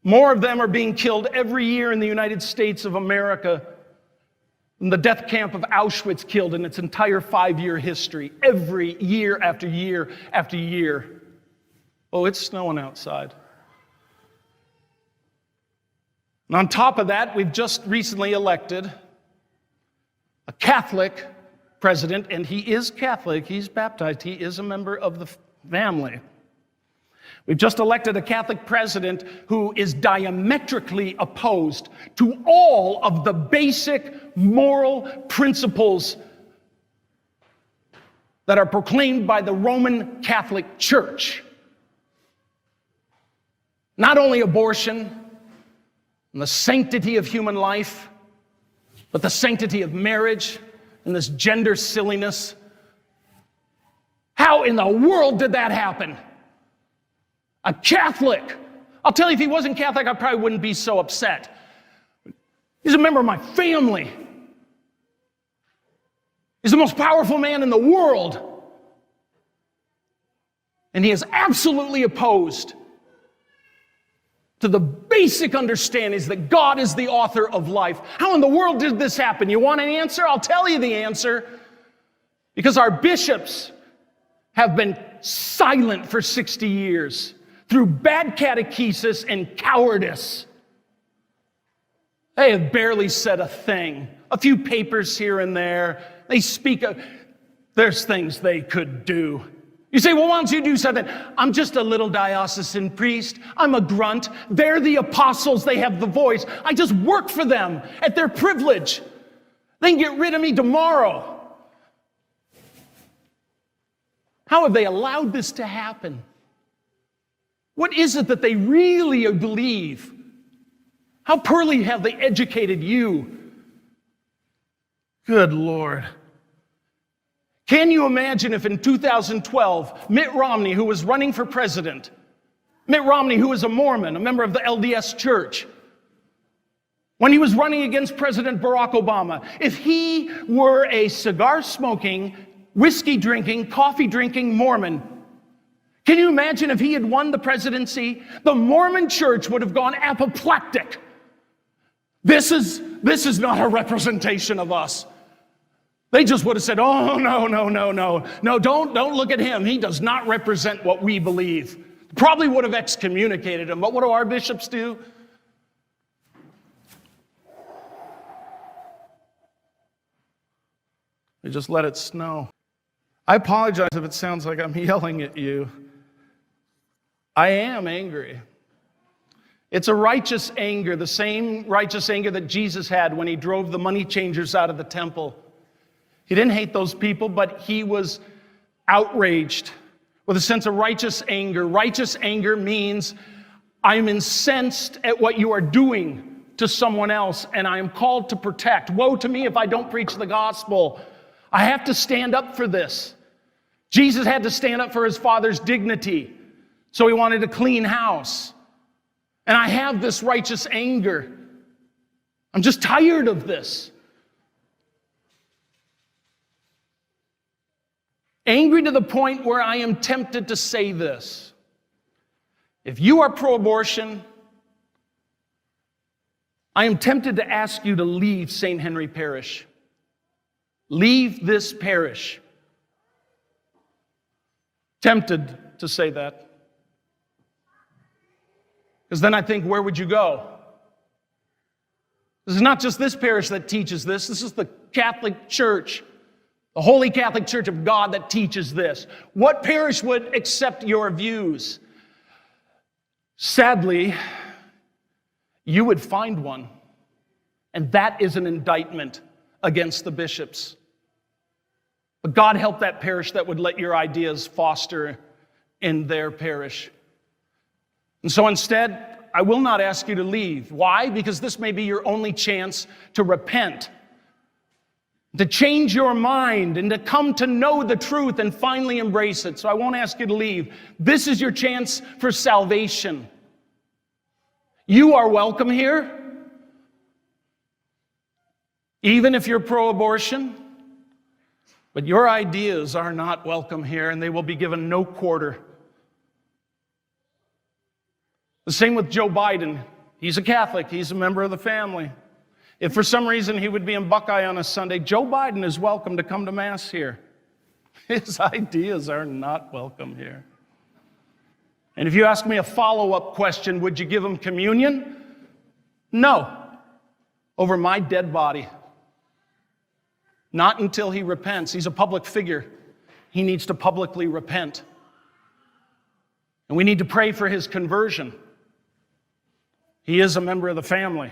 More of them are being killed every year in the United States of America than the death camp of Auschwitz killed in its entire 5-year history, every year after year after year. Oh, it's snowing outside. And on top of that, we've just recently elected a Catholic president, and he is Catholic, he's baptized, he is a member of the family. We've just elected a Catholic president who is diametrically opposed to all of the basic moral principles that are proclaimed by the Roman Catholic Church. Not only abortion and the sanctity of human life, but the sanctity of marriage and this gender silliness. How in the world did that happen? A Catholic. I'll tell you, if he wasn't Catholic, I probably wouldn't be so upset. He's a member of my family. He's the most powerful man in the world. And he is absolutely opposed to the basic understandings that God is the author of life. How in the world did this happen? You want an answer? I'll tell you the answer. Because our bishops have been silent for 60 years through bad catechesis and cowardice. They have barely said a thing. A few papers here and there. They speak of, there's things they could do. You say, well, why don't you do something? I'm just a little diocesan priest. I'm a grunt. They're the apostles. They have the voice. I just work for them at their privilege. They can get rid of me tomorrow. How have they allowed this to happen? What is it that they really believe? How poorly have they educated you? Good Lord. Can you imagine if in 2012, Mitt Romney, who was running for president, Mitt Romney, who was a Mormon, a member of the LDS Church, when he was running against President Barack Obama, if he were a cigar-smoking, whiskey-drinking, coffee-drinking Mormon, can you imagine if he had won the presidency? The Mormon Church would have gone apoplectic. This is not a representation of us. They just would have said, oh, no, don't look at him. He does not represent what we believe. Probably would have excommunicated him. But what do our bishops do? They just let it snow. I apologize if it sounds like I'm yelling at you. I am angry. It's a righteous anger, the same righteous anger that Jesus had when he drove the money changers out of the temple. He didn't hate those people, but he was outraged with a sense of righteous anger. Righteous anger means I'm incensed at what you are doing to someone else, and I am called to protect. Woe to me if I don't preach the gospel. I have to stand up for this. Jesus had to stand up for his Father's dignity, so he wanted a clean house. And I have this righteous anger. I'm just tired of this. Angry to the point where I am tempted to say this. If you are pro-abortion, I am tempted to ask you to leave St. Henry Parish. Leave this parish. Tempted to say that. Because then I think, where would you go? This is not just this parish that teaches this. This is the Catholic Church. The Holy Catholic Church of God that teaches this. What parish would accept your views? Sadly, you would find one. And that is an indictment against the bishops. But God help that parish that would let your ideas foster in their parish. And so instead, I will not ask you to leave. Why? Because this may be your only chance to repent, to change your mind, and to come to know the truth and finally embrace it. So I won't ask you to leave. This is your chance for salvation. You are welcome here, even if you're pro-abortion. But your ideas are not welcome here, and they will be given no quarter. The same with Joe Biden. He's a Catholic. He's a member of the family. If for some reason he would be in Buckeye on a Sunday, Joe Biden is welcome to come to Mass here. His ideas are not welcome here. And if you ask me a follow-up question, would you give him communion? No. Over my dead body. Not until he repents. He's a public figure. He needs to publicly repent. And we need to pray for his conversion. He is a member of the family.